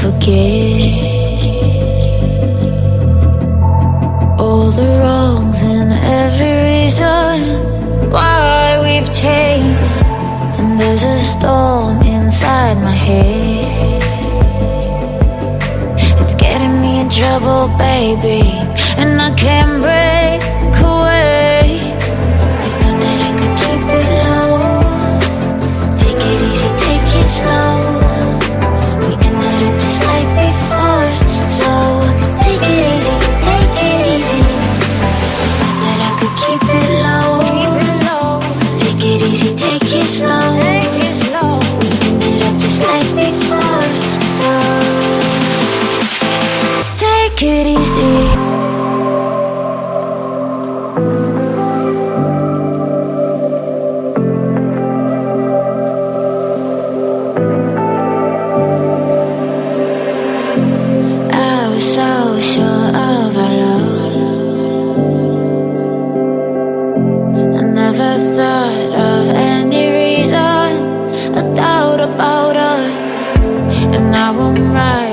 forget all the wrongs and every reason why we've changed. And there's a storm inside my head, it's getting me in trouble, baby, and I can't break away. I thought that I could keep it low, take it easy, take it slow. We ended up just like before, so take it easy, take it easy. I thought that I could keep it low, take it easy, take it slow. We ended up just like before, so take it easy. So sure of our love, I never thought of any reason, a doubt about us, and now I'm right